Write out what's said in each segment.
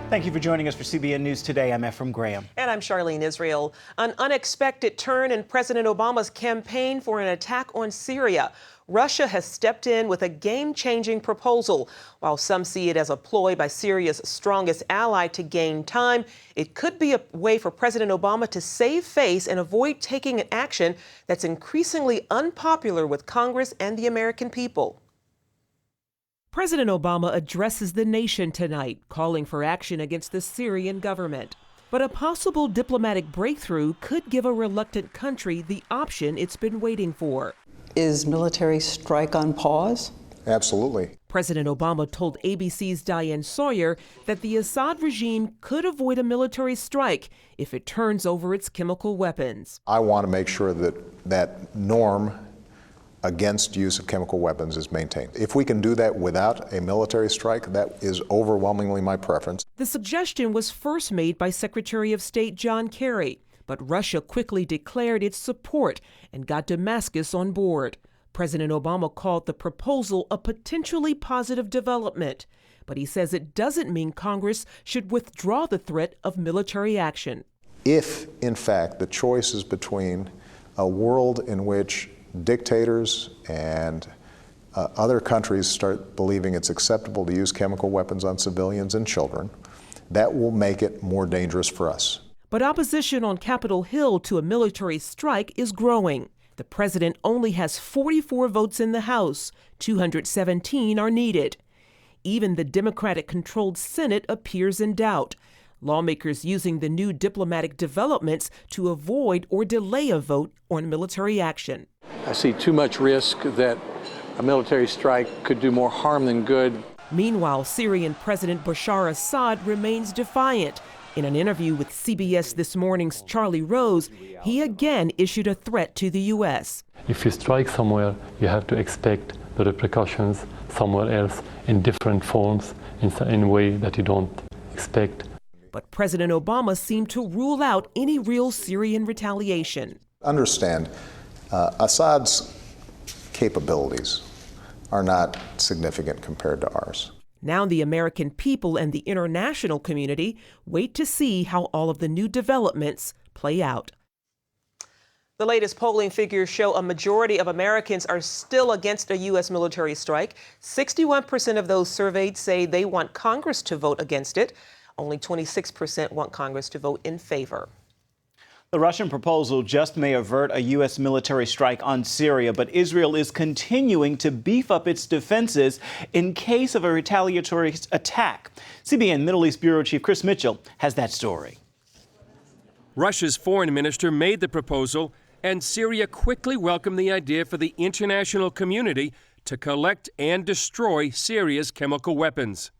Thank you for joining us for CBN News Today. I'm Ephraim Graham. And I'm Charlene Israel. An unexpected turn in President Obama's campaign for an attack on Syria. Russia has stepped in with a game-changing proposal. While some see it as a ploy by Syria's strongest ally to gain time, it could be a way for President Obama to save face and avoid taking an action that's increasingly unpopular with Congress and the American people. President Obama addresses the nation tonight, calling for action against the Syrian government. But a possible diplomatic breakthrough could give a reluctant country the option it's been waiting for. Is military strike on pause? Absolutely. President Obama told ABC's Diane Sawyer that the Assad regime could avoid a military strike if it turns over its chemical weapons. I want to make sure that that norm against use of chemical weapons is maintained. If we can do that without a military strike, that is overwhelmingly my preference. The suggestion was first made by Secretary of State John Kerry, but Russia quickly declared its support and got Damascus on board. President Obama called the proposal a potentially positive development, but he says it doesn't mean Congress should withdraw the threat of military action. If, in fact, the choice is between a world in which dictators and other countries start believing it's acceptable to use chemical weapons on civilians and children, that will make it more dangerous for us. But opposition on Capitol Hill to a military strike is growing. The president only has 44 votes in the House. 217 are needed. Even the Democratic-controlled Senate appears in doubt. Lawmakers using the new diplomatic developments to avoid or delay a vote on military action. I see too much risk that a military strike could do more harm than good. Meanwhile, Syrian President Bashar Assad remains defiant. In an interview with CBS This Morning's Charlie Rose, he again issued a threat to the U.S. If you strike somewhere, you have to expect the repercussions somewhere else in different forms, in a way that you don't expect. But President Obama seemed to rule out any real Syrian retaliation. Understand, Assad's capabilities are not significant compared to ours. Now the American people and the international community wait to see how all of the new developments play out. The latest polling figures show a majority of Americans are still against a U.S. military strike. 61% of those surveyed say they want Congress to vote against it. Only 26% want Congress to vote in favor. The Russian proposal just may avert a U.S. military strike on Syria, but Israel is continuing to beef up its defenses in case of a retaliatory attack. CBN Middle East Bureau Chief Chris Mitchell has that story. Russia's foreign minister made the proposal, and Syria quickly welcomed the idea for the international community to collect and destroy Syria's chemical weapons.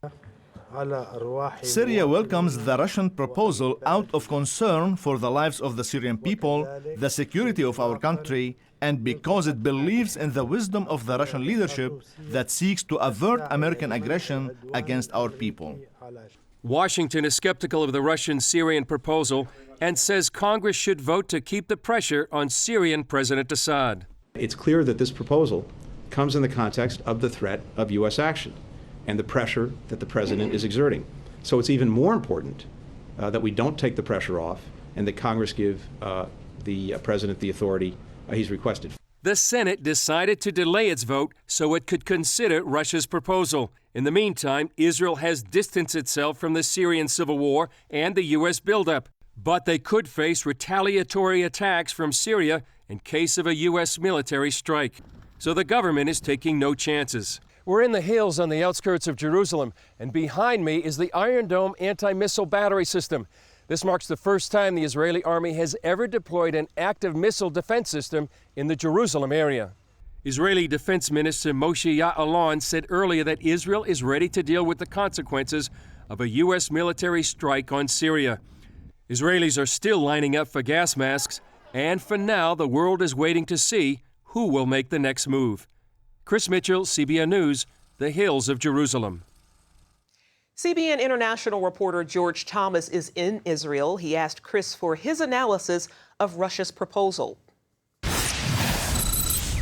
Syria welcomes the Russian proposal out of concern for the lives of the Syrian people, the security of our country, and because it believes in the wisdom of the Russian leadership that seeks to avert American aggression against our people. Washington is skeptical of the Russian-Syrian proposal and says Congress should vote to keep the pressure on Syrian President Assad. It's clear that this proposal comes in the context of the threat of U.S. action and the pressure that the president is exerting. So it's even more important that we don't take the pressure off and that Congress give the president the authority he's requested. The Senate decided to delay its vote so it could consider Russia's proposal. In the meantime, Israel has distanced itself from the Syrian civil war and the U.S. buildup. But they could face retaliatory attacks from Syria in case of a U.S. military strike. So the government is taking no chances. We're in the hills on the outskirts of Jerusalem, and behind me is the Iron Dome anti-missile battery system. This marks the first time the Israeli army has ever deployed an active missile defense system in the Jerusalem area. Israeli Defense Minister Moshe Ya'alon said earlier that Israel is ready to deal with the consequences of a U.S. military strike on Syria. Israelis are still lining up for gas masks, and for now, the world is waiting to see who will make the next move. Chris Mitchell, CBN News, the hills of Jerusalem. CBN international reporter George Thomas is in Israel. He asked Chris for his analysis of Russia's proposal.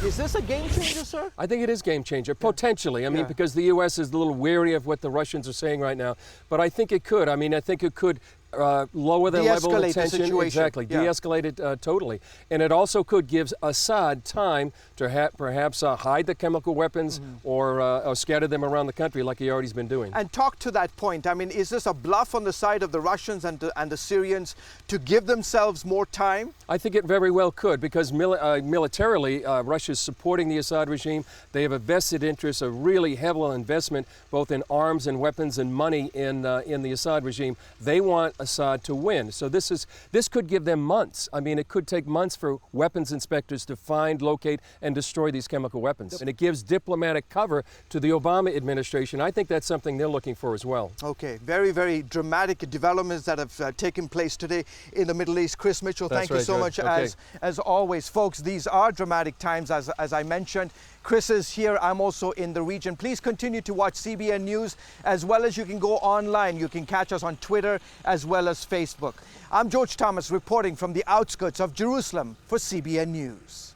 Is this a game changer, sir? I think it is game changer, potentially. I mean, because the U.S. is a little weary of what the Russians are saying right now. But I think it could. I mean, I think it could lower the level of tension. Exactly, de-escalate it totally. And it also could give Assad time to perhaps hide the chemical weapons or scatter them around the country like he already's been doing. And talk to that point. I mean, is this a bluff on the side of the Russians and the Syrians to give themselves more time? I think it very well could, because militarily, Russia's supporting the Assad regime. They have a vested interest, a really heavy investment, both in arms and weapons and money in the Assad regime. They want Assad to win. So this could give them months. I mean, it could take months for weapons inspectors to find, locate, and destroy these chemical weapons. And it gives diplomatic cover to the Obama administration. I think that's something they're looking for as well. Okay, very, very dramatic developments that have taken place today in the Middle East. Chris Mitchell, thank you so much. As always, folks, these are dramatic times, as I mentioned. Chris is here. I'm also in the region. Please continue to watch CBN News, as well as you can go online. You can catch us on Twitter as well as Facebook. I'm George Thomas reporting from the outskirts of Jerusalem for CBN News.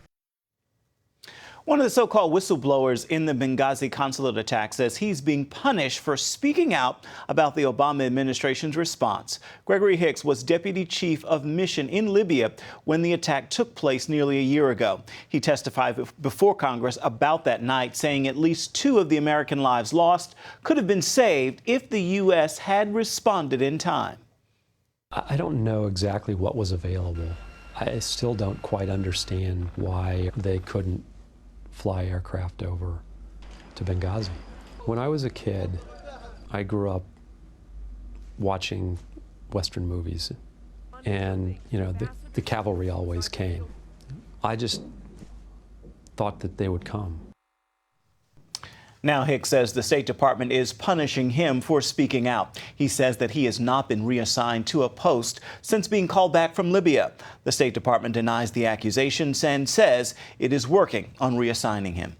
One of the so-called whistleblowers in the Benghazi consulate attack says he's being punished for speaking out about the Obama administration's response. Gregory Hicks was deputy chief of mission in Libya when the attack took place nearly a year ago. He testified before Congress about that night, saying at least 2 of the American lives lost could have been saved if the U.S. had responded in time. I don't know exactly what was available. I still don't quite understand why they couldn't fly aircraft over to Benghazi. When I was a kid, I grew up watching Western movies, and the cavalry always came. I just thought that they would come. Now, Hicks says the State Department is punishing him for speaking out. He says that he has not been reassigned to a post since being called back from Libya. The State Department denies the accusations and says it is working on reassigning him.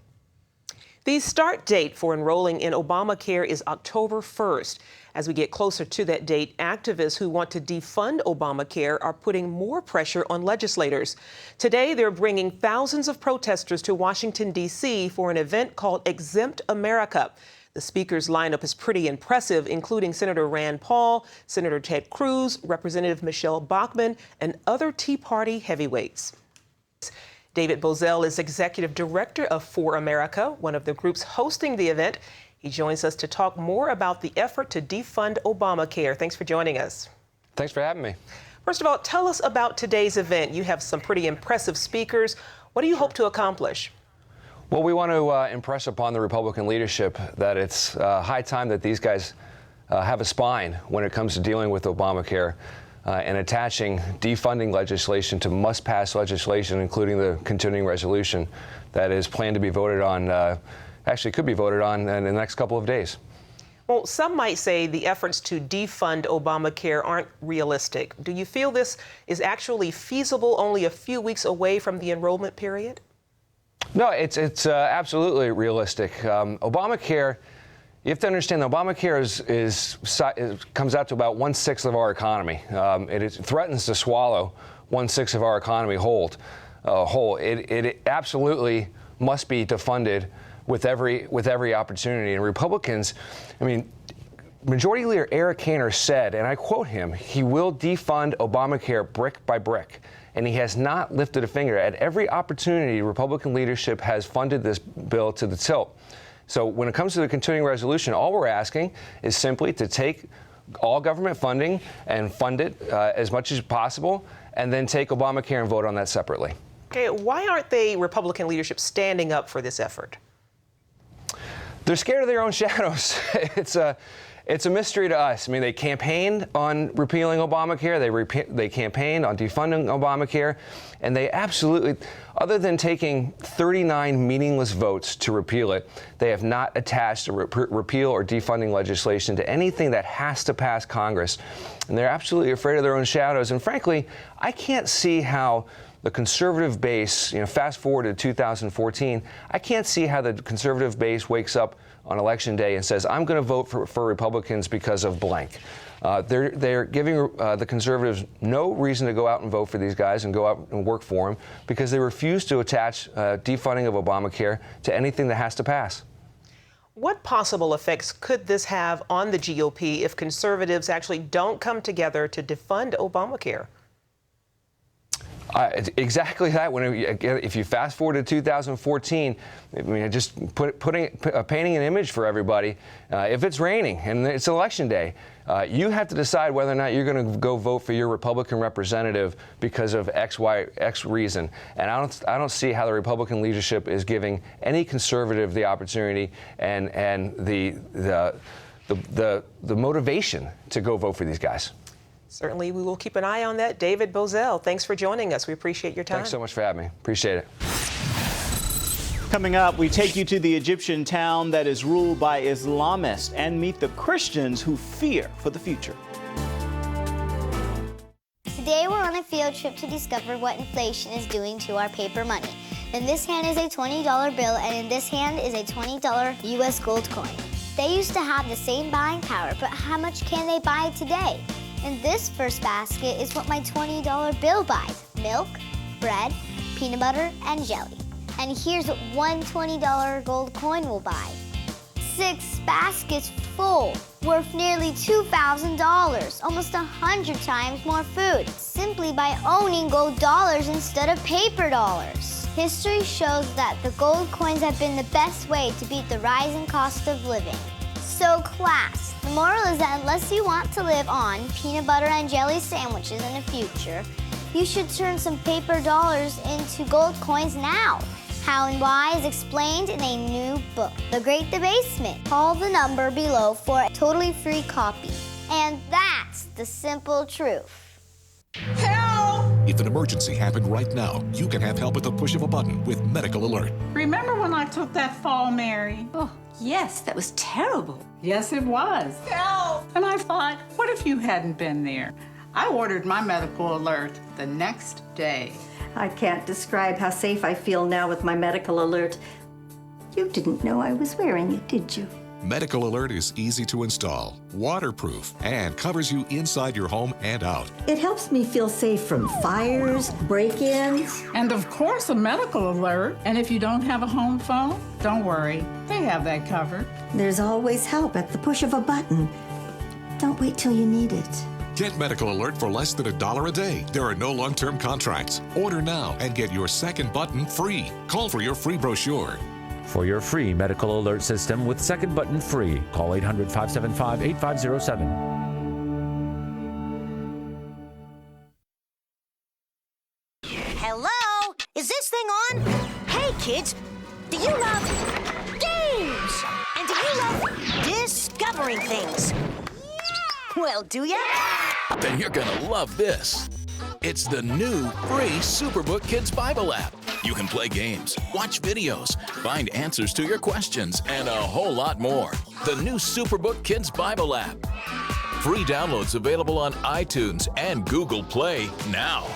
The start date for enrolling in Obamacare is October 1st. As we get closer to that date, activists who want to defund Obamacare are putting more pressure on legislators. Today, they're bringing thousands of protesters to Washington, D.C. for an event called Exempt America. The speakers' lineup is pretty impressive, including Senator Rand Paul, Senator Ted Cruz, Representative Michelle Bachmann, and other Tea Party heavyweights. David Bozell is executive director of For America, one of the groups hosting the event. He joins us to talk more about the effort to defund Obamacare. Thanks for joining us. Thanks for having me. First of all, tell us about today's event. You have some pretty impressive speakers. What do you hope to accomplish? Well, we want to impress upon the Republican leadership that it's high time that these guys have a spine when it comes to dealing with Obamacare and attaching defunding legislation to must-pass legislation, including the continuing resolution that is planned to be voted on. Actually could be voted on in the next couple of days. Well, some might say the efforts to defund Obamacare aren't realistic. Do you feel this is actually feasible only a few weeks away from the enrollment period? No, it's absolutely realistic. Obamacare, you have to understand that Obamacare comes out to about 1/6 of our economy. It threatens to swallow 1/6 of our economy whole. It absolutely must be defunded with every opportunity. And Republicans, I mean, Majority Leader Eric Kainer said, and I quote him, he will defund Obamacare brick by brick. And he has not lifted a finger. At every opportunity, Republican leadership has funded this bill to the tilt. So when it comes to the continuing resolution, all we're asking is simply to take all government funding and fund it as much as possible, and then take Obamacare and vote on that separately. Okay, why aren't they, Republican leadership, standing up for this effort? They're scared of their own shadows. It's a mystery to us. I mean, they campaigned on repealing Obamacare. They campaigned on defunding Obamacare. And they absolutely, other than taking 39 meaningless votes to repeal it, they have not attached a repeal or defunding legislation to anything that has to pass Congress. And they're absolutely afraid of their own shadows. And frankly, I can't see how the conservative base, fast forward to 2014, I can't see how the conservative base wakes up on Election Day and says, I'm going to vote for Republicans because of blank. They're giving the conservatives no reason to go out and vote for these guys and go out and work for them because they refuse to attach defunding of Obamacare to anything that has to pass. What possible effects could this have on the GOP if conservatives actually don't come together to defund Obamacare? Exactly that. If you fast forward to 2014, just painting an image for everybody. If it's raining and it's election day, you have to decide whether or not you're going to go vote for your Republican representative because of X reason. And I don't see how the Republican leadership is giving any conservative the opportunity and the motivation to go vote for these guys. Certainly, we will keep an eye on that. David Bozell, thanks for joining us. We appreciate your time. Thanks so much for having me. Appreciate it. Coming up, we take you to the Egyptian town that is ruled by Islamists and meet the Christians who fear for the future. Today, we're on a field trip to discover what inflation is doing to our paper money. In this hand is a $20 bill, and in this hand is a $20 U.S. gold coin. They used to have the same buying power, but how much can they buy today? In this first basket is what my $20 bill buys: milk, bread, peanut butter, and jelly. And here's what one $20 gold coin will buy: 6 baskets full, worth nearly $2,000, almost 100 times more food, simply by owning gold dollars instead of paper dollars. History shows that the gold coins have been the best way to beat the rising cost of living. So class, the moral is that unless you want to live on peanut butter and jelly sandwiches in the future, you should turn some paper dollars into gold coins now. How and why is explained in a new book, The Great Debasement. Call the number below for a totally free copy. And that's the simple truth. Help! If an emergency happened right now, you can have help at the push of a button with Medical Alert. Remember when I took that fall, Mary? Oh, yes, that was terrible. Yes, it was. Help! And I thought, what if you hadn't been there? I ordered my Medical Alert the next day. I can't describe how safe I feel now with my Medical Alert. You didn't know I was wearing it, did you? Medical Alert is easy to install, waterproof, and covers you inside your home and out. It helps me feel safe from fires, break-ins. And of course, a Medical Alert. And if you don't have a home phone, don't worry. They have that covered. There's always help at the push of a button. Don't wait till you need it. Get Medical Alert for less than $1 a day. There are no long-term contracts. Order now and get your second button free. Call for your free brochure. For your free Medical Alert system with second button free, call 800-575-8507. Hello? Is this thing on? Hey, kids, do you love games? And do you love discovering things? Well, do ya? Then you're gonna love this. It's the new free Superbook Kids Bible app. You can play games, watch videos, find answers to your questions, and a whole lot more. The new Superbook Kids Bible app. Free downloads available on iTunes and Google Play now.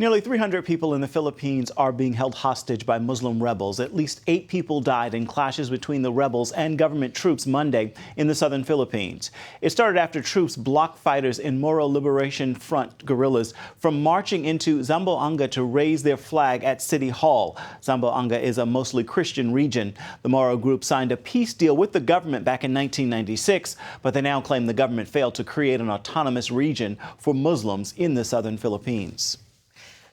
Nearly 300 people in the Philippines are being held hostage by Muslim rebels. At least 8 people died in clashes between the rebels and government troops Monday in the southern Philippines. It started after troops blocked fighters in Moro Liberation Front guerrillas from marching into Zamboanga to raise their flag at City Hall. Zamboanga is a mostly Christian region. The Moro group signed a peace deal with the government back in 1996, but they now claim the government failed to create an autonomous region for Muslims in the southern Philippines.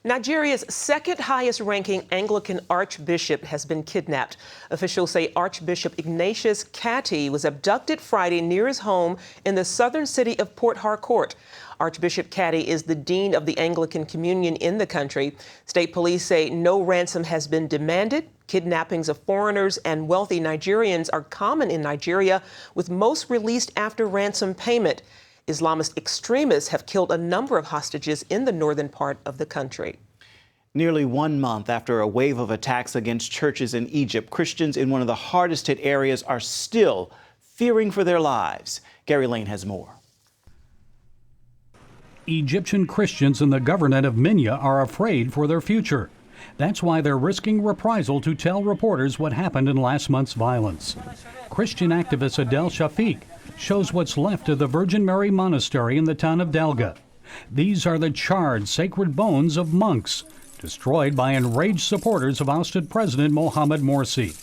Nigeria's second highest ranking Anglican archbishop has been kidnapped. Officials say Archbishop Ignatius Kati was abducted Friday near his home in the southern city of Port Harcourt. Archbishop Kati is the dean of the Anglican Communion in the country. State police say no ransom has been demanded. Kidnappings of foreigners and wealthy Nigerians are common in Nigeria, with most released after ransom payment. Islamist extremists have killed a number of hostages in the northern part of the country. Nearly 1 month after a wave of attacks against churches in Egypt, Christians in one of the hardest hit areas are still fearing for their lives. Gary Lane has more. Egyptian Christians in the governorate of Minya are afraid for their future. That's why they're risking reprisal to tell reporters what happened in last month's violence. Christian activist Adel Shafiq shows what's left of the Virgin Mary Monastery in the town of Delga. These are the charred sacred bones of monks, destroyed by enraged supporters of ousted President Mohamed Morsi.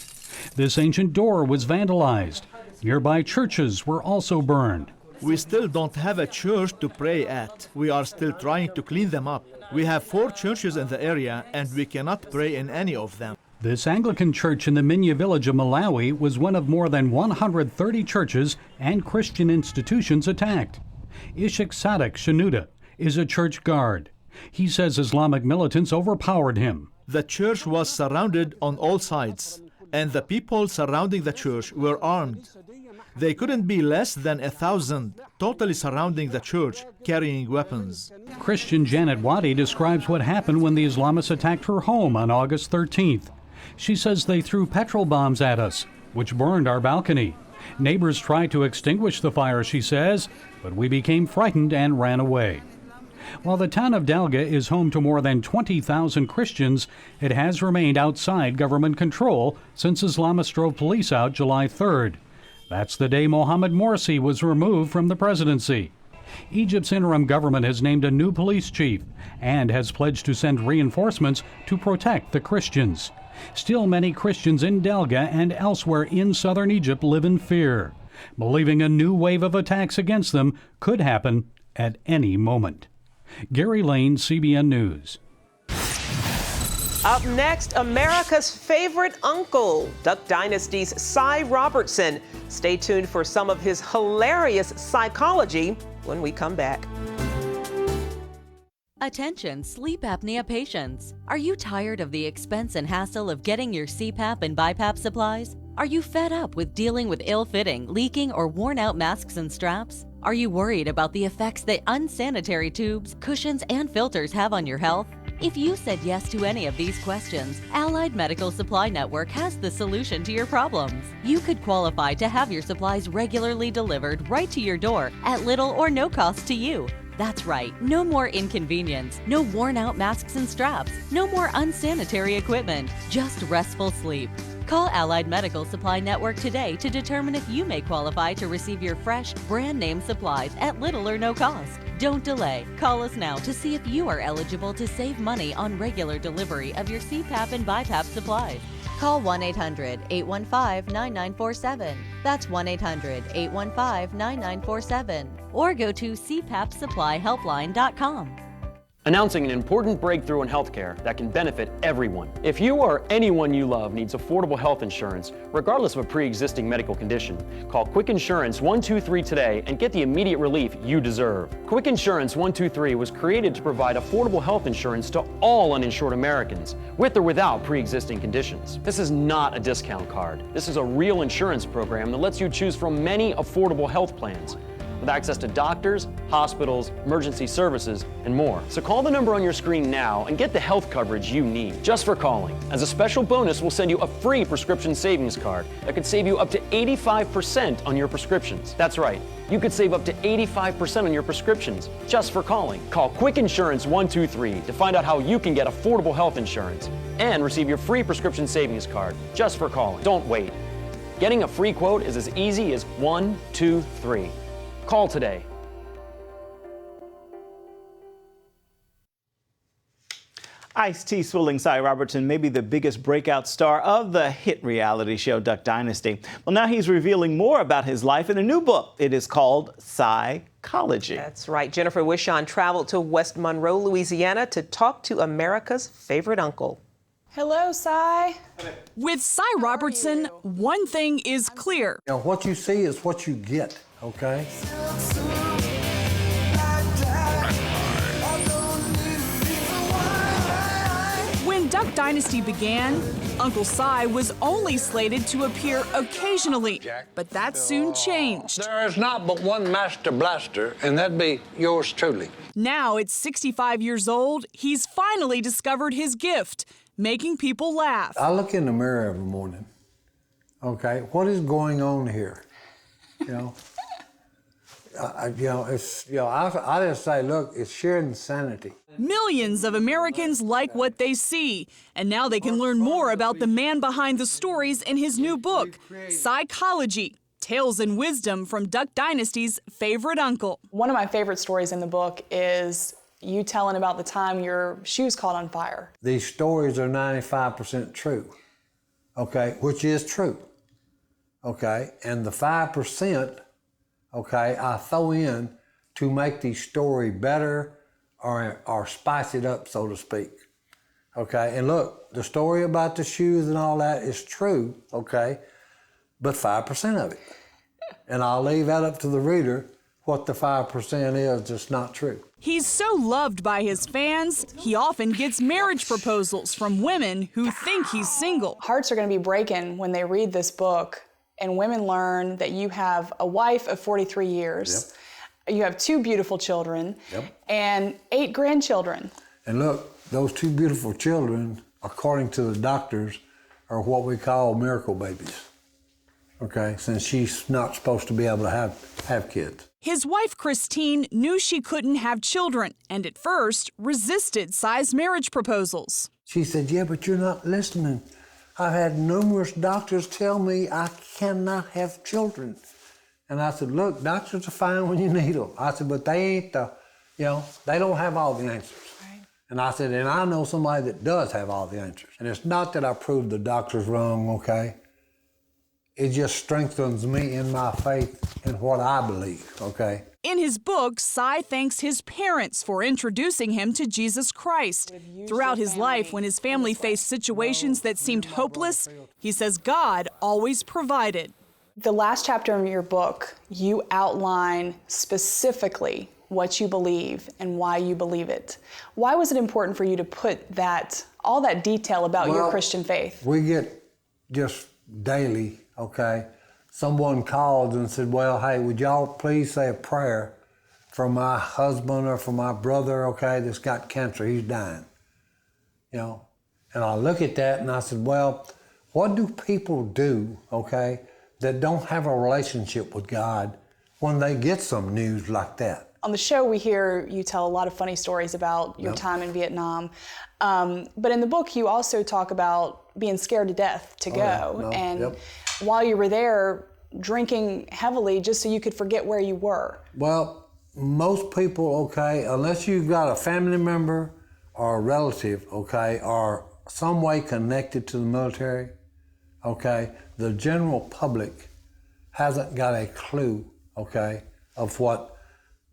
This ancient door was vandalized. Nearby churches were also burned. We still don't have a church to pray at. We are still trying to clean them up. We have 4 churches in the area, and we cannot pray in any of them. This Anglican church in the Minya village of Malawi was one of more than 130 churches and Christian institutions attacked. Ishak Sadak Shanuda is a church guard. He says Islamic militants overpowered him. The church was surrounded on all sides, and the people surrounding the church were armed. They couldn't be less than 1,000, totally surrounding the church, carrying weapons. Christian Janet Wadi describes what happened when the Islamists attacked her home on August 13th. She says they threw petrol bombs at us, which burned our balcony. Neighbors tried to extinguish the fire, she says, but we became frightened and ran away. While the town of Dalga is home to more than 20,000 Christians, it has remained outside government control since Islamists drove police out July 3rd. That's the day Mohamed Morsi was removed from the presidency. Egypt's interim government has named a new police chief and has pledged to send reinforcements to protect the Christians. Still, many Christians in Delga and elsewhere in southern Egypt live in fear, believing a new wave of attacks against them could happen at any moment. Gary Lane, CBN News. Up next, America's favorite uncle, Duck Dynasty's Cy Robertson. Stay tuned for some of his hilarious psychology when we come back. Attention sleep apnea patients. Are you tired of the expense and hassle of getting your CPAP and BiPAP supplies? Are you fed up with dealing with ill-fitting, leaking, or worn-out masks and straps? Are you worried about the effects that unsanitary tubes, cushions, and filters have on your health? If you said yes to any of these questions, Allied Medical Supply Network has the solution to your problems. You could qualify to have your supplies regularly delivered right to your door at little or no cost to you. That's right, no more inconvenience, no worn-out masks and straps, no more unsanitary equipment, just restful sleep. Call Allied Medical Supply Network today to determine if you may qualify to receive your fresh, brand-name supplies at little or no cost. Don't delay. Call us now to see if you are eligible to save money on regular delivery of your CPAP and BiPAP supplies. Call 1-800-815-9947. That's 1-800-815-9947. Or go to cpapsupplyhelpline.com. Announcing an important breakthrough in healthcare that can benefit everyone. If you or anyone you love needs affordable health insurance, regardless of a pre-existing medical condition, call Quick Insurance 123 today and get the immediate relief you deserve. Quick Insurance 123 was created to provide affordable health insurance to all uninsured Americans, with or without pre-existing conditions. This is not a discount card. This is a real insurance program that lets you choose from many affordable health plans, with access to doctors, hospitals, emergency services, and more. So call the number on your screen now and get the health coverage you need just for calling. As a special bonus, we'll send you a free prescription savings card that could save you up to 85% on your prescriptions. That's right, you could save up to 85% on your prescriptions just for calling. Call Quick Insurance 123 to find out how you can get affordable health insurance and receive your free prescription savings card just for calling. Don't wait. Getting a free quote is as easy as 1, 2, 3. Call today. Ice-T swilling Cy Robertson may be the biggest breakout star of the hit reality show Duck Dynasty. Well, now he's revealing more about his life in a new book. It is called Psychology. That's right. Jennifer Wishon traveled to West Monroe, Louisiana to talk to America's favorite uncle. Hello, Cy. With Cy Robertson, one thing is clear. Now, what you see is what you get, okay? When Duck Dynasty began, Uncle Cy was only slated to appear occasionally, but that soon changed. There is not but one master blaster, and that'd be yours truly. Now, at 65 years old, he's finally discovered his gift, making people laugh. I look in the mirror every morning, okay? What is going on here? You know? I just say, look, it's sheer insanity. Millions of Americans like what they see, and now they can learn more about the man behind the stories in his new book, Psychology, Tales and Wisdom from Duck Dynasty's Favorite Uncle. One of my favorite stories in the book is you telling about the time your shoes caught on fire. These stories are 95% true, okay, which is true, okay? And the 5%, okay, I throw in to make the story better or spice it up, so to speak, okay? And look, the story about the shoes and all that is true, okay, but 5% of it. And I'll leave that up to the reader, what the 5% is that's not true. He's so loved by his fans, he often gets marriage proposals from women who think he's single. Hearts are going to be breaking when they read this book and women learn that you have a wife of 43 years, you have 2 beautiful children, and 8 grandchildren. And look, those 2 beautiful children, according to the doctors, are what we call miracle babies, okay, since she's not supposed to be able to have kids. His wife, Christine, knew she couldn't have children and at first resisted Cy's marriage proposals. She said, yeah, but you're not listening. I've had numerous doctors tell me I cannot have children. And I said, look, doctors are fine when you need them. I said, but they ain't they don't have all the answers. Right. And I said, and I know somebody that does have all the answers. And it's not that I proved the doctors wrong, okay? It just strengthens me in my faith in what I believe, okay? In his book, Cy thanks his parents for introducing him to Jesus Christ. Throughout his life, when his family faced situations that seemed hopeless, he says God always provided. The last chapter in your book, you outline specifically what you believe and why you believe it. Why was it important for you to put all that detail about your Christian faith? We get just daily, okay, someone called and said, well, hey, would y'all please say a prayer for my husband or for my brother, okay, that's got cancer, he's dying, And I look at that and I said, well, what do people do, okay, that don't have a relationship with God when they get some news like that? On the show, we hear you tell a lot of funny stories about your time in Vietnam. But in the book, you also talk about being scared to death to go. While you were there, drinking heavily just so you could forget where you were. Well, most people, okay, unless you've got a family member or a relative, okay, or some way connected to the military, okay, the general public hasn't got a clue, okay, of what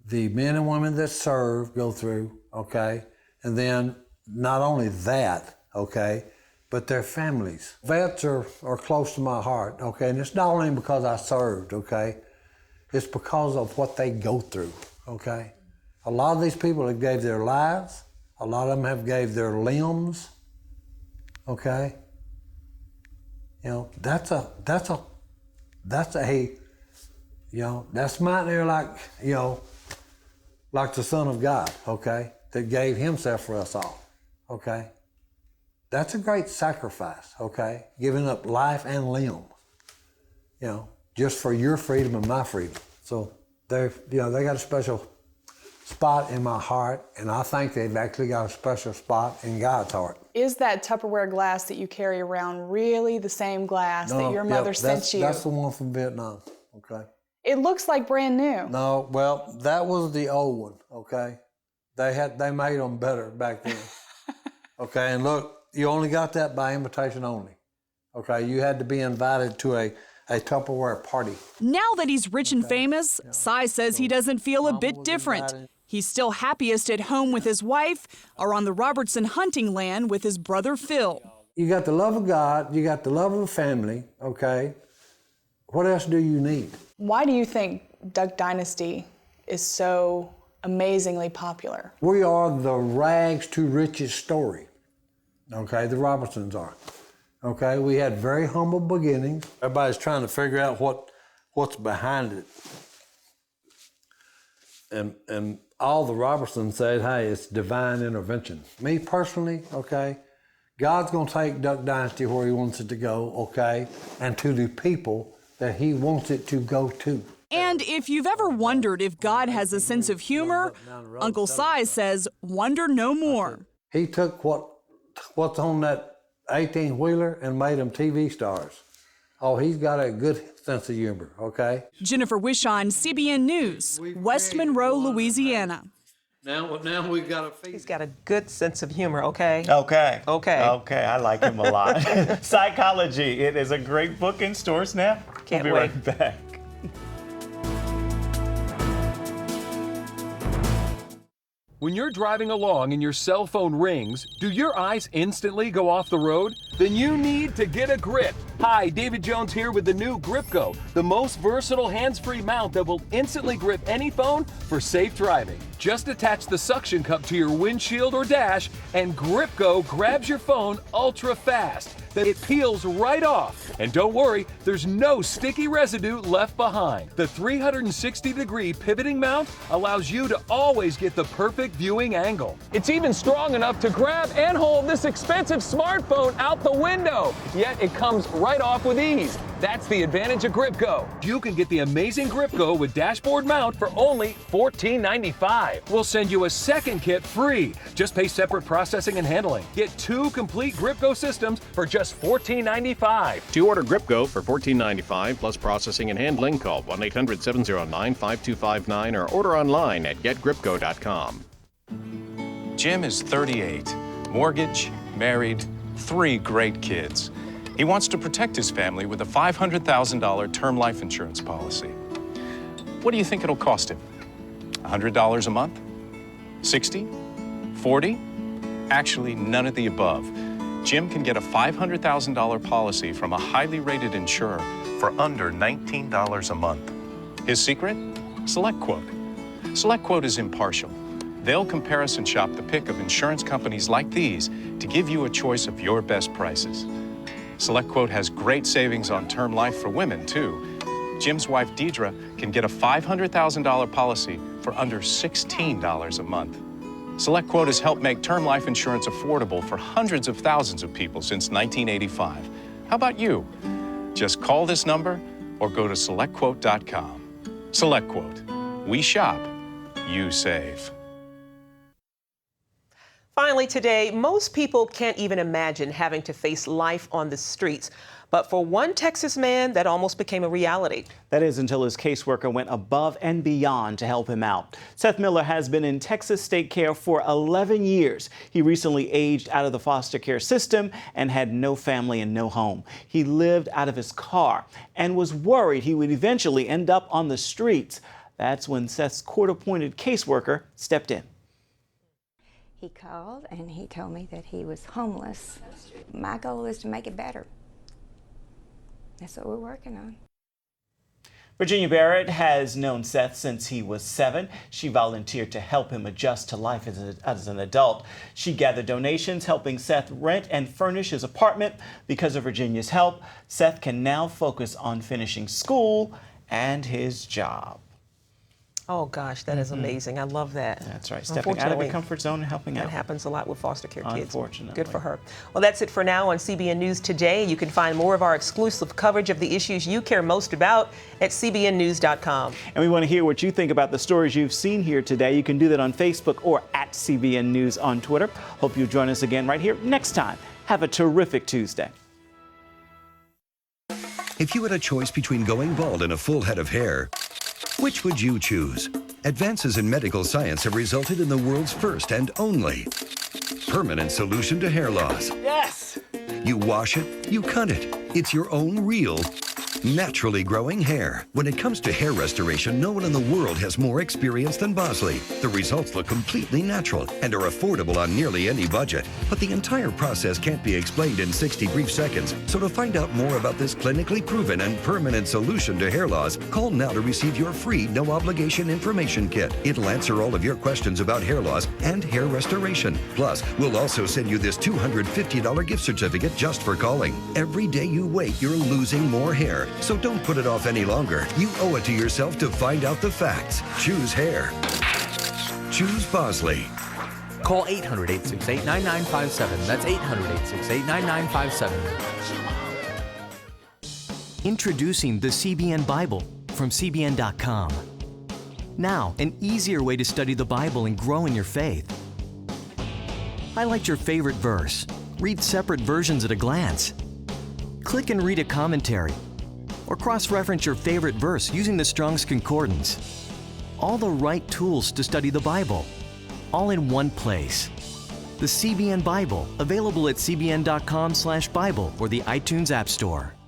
the men and women that serve go through, okay, and then not only that, okay, but their families. Vets are close to my heart, okay, and it's not only because I served, okay, it's because of what they go through, okay. A lot of these people have gave their lives, a lot of them have gave their limbs, okay. That's mighty near like the Son of God, okay, that gave himself for us all, okay. That's a great sacrifice, okay, giving up life and limb, just for your freedom and my freedom. So they got a special spot in my heart, and I think they've actually got a special spot in God's heart. Is that Tupperware glass that you carry around really the same glass that your mother sent you? That's the one from Vietnam, okay. It looks like brand new. No, well, that was the old one, okay. They made them better back then, okay. And look, you only got that by invitation only, okay. You had to be invited to a Tupperware party. Now that he's rich and famous, Cy says he doesn't feel a bit different. He's still happiest at home with his wife or on the Robertson hunting land with his brother Phil. You got the love of God, you got the love of the family, okay? What else do you need? Why do you think Duck Dynasty is so amazingly popular? We are the rags to riches story, okay? The Robertsons are, okay? We had very humble beginnings. Everybody's trying to figure out what's behind it. And all the Robertsons said, hey, it's divine intervention. Me personally, okay, God's gonna take Duck Dynasty where he wants it to go, okay, and to the people that he wants it to go to. And if you've ever wondered if God has a sense of humor, Uncle Si says, wonder no more. He took what's on that 18-wheeler and made them TV stars. Oh, he's got a good sense of humor, okay? Jennifer Wishon, CBN News, West Monroe, Louisiana. Now we got a feast. He's got a good sense of humor, okay? Okay. Okay. Okay, I like him a lot. Psychology. It is a great book in stores now. Can't we'll be wait. right back. When you're driving along and your cell phone rings, do your eyes instantly go off the road? Then you need to get a grip. Hi, David Jones here with the new Grip Go, the most versatile hands-free mount that will instantly grip any phone for safe driving. Just attach the suction cup to your windshield or dash, and Grip Go grabs your phone ultra fast. That it peels right off. And don't worry, there's no sticky residue left behind. The 360-degree pivoting mount allows you to always get the perfect viewing angle. It's even strong enough to grab and hold this expensive smartphone out the window. Yet it comes right off with ease. That's the advantage of Grip Go. You can get the amazing Grip Go with dashboard mount for only $14.95. We'll send you a second kit free. Just pay separate processing and handling. Get 2 complete Grip Go systems for just $14.95. To order Grip Go for $14.95 plus processing and handling, call 1-800-709-5259 or order online at getgripgo.com. Jim is 38, mortgage, married, 3 great kids. He wants to protect his family with a $500,000 term life insurance policy. What do you think it'll cost him? $100 a month? 60? 40? Actually, none of the above. Jim can get a $500,000 policy from a highly rated insurer for under $19 a month. His secret? SelectQuote. SelectQuote is impartial. They'll comparison and shop the pick of insurance companies like these to give you a choice of your best prices. SelectQuote has great savings on term life for women, too. Jim's wife, Deidre, can get a $500,000 policy for under $16 a month. SelectQuote has helped make term life insurance affordable for hundreds of thousands of people since 1985. How about you? Just call this number or go to SelectQuote.com. SelectQuote. We shop, you save. Finally today, most people can't even imagine having to face life on the streets. But for one Texas man, that almost became a reality. That is until his caseworker went above and beyond to help him out. Seth Miller has been in Texas state care for 11 years. He recently aged out of the foster care system and had no family and no home. He lived out of his car and was worried he would eventually end up on the streets. That's when Seth's court-appointed caseworker stepped in. He called and he told me that he was homeless. My goal is to make it better. That's what we're working on. Virginia Barrett has known Seth since he was 7. She volunteered to help him adjust to life as an adult. She gathered donations, helping Seth rent and furnish his apartment. Because of Virginia's help, Seth can now focus on finishing school and his job. Oh, gosh, that is amazing. I love that. That's right. Stepping out of your comfort zone and helping out. That happens a lot with foster care kids. Unfortunately. Good for her. Well, that's it for now on CBN News Today. You can find more of our exclusive coverage of the issues you care most about at cbnnews.com. And we want to hear what you think about the stories you've seen here today. You can do that on Facebook or at CBN News on Twitter. Hope you'll join us again right here next time. Have a terrific Tuesday. If you had a choice between going bald and a full head of hair, which would you choose? Advances in medical science have resulted in the world's first and only permanent solution to hair loss. Yes! You wash it, you cut it. It's your own real, naturally growing hair. When it comes to hair restoration, no one in the world has more experience than Bosley. The results look completely natural and are affordable on nearly any budget. But the entire process can't be explained in 60 brief seconds. So to find out more about this clinically proven and permanent solution to hair loss, call now to receive your free no-obligation information kit. It'll answer all of your questions about hair loss and hair restoration. Plus, we'll also send you this $250 gift certificate just for calling. Every day you wait, you're losing more hair. So don't put it off any longer. You owe it to yourself to find out the facts. Choose hair. Choose Bosley. Call 800-868-9957. That's 800-868-9957. Introducing the CBN Bible. from CBN.com. Now, an easier way to study the Bible and grow in your faith. Highlight your favorite verse. Read separate versions at a glance. Click and read a commentary. Or cross-reference your favorite verse using the Strong's Concordance. All the right tools to study the Bible, all in one place. The CBN Bible, available at cbn.com/Bible or the iTunes App Store.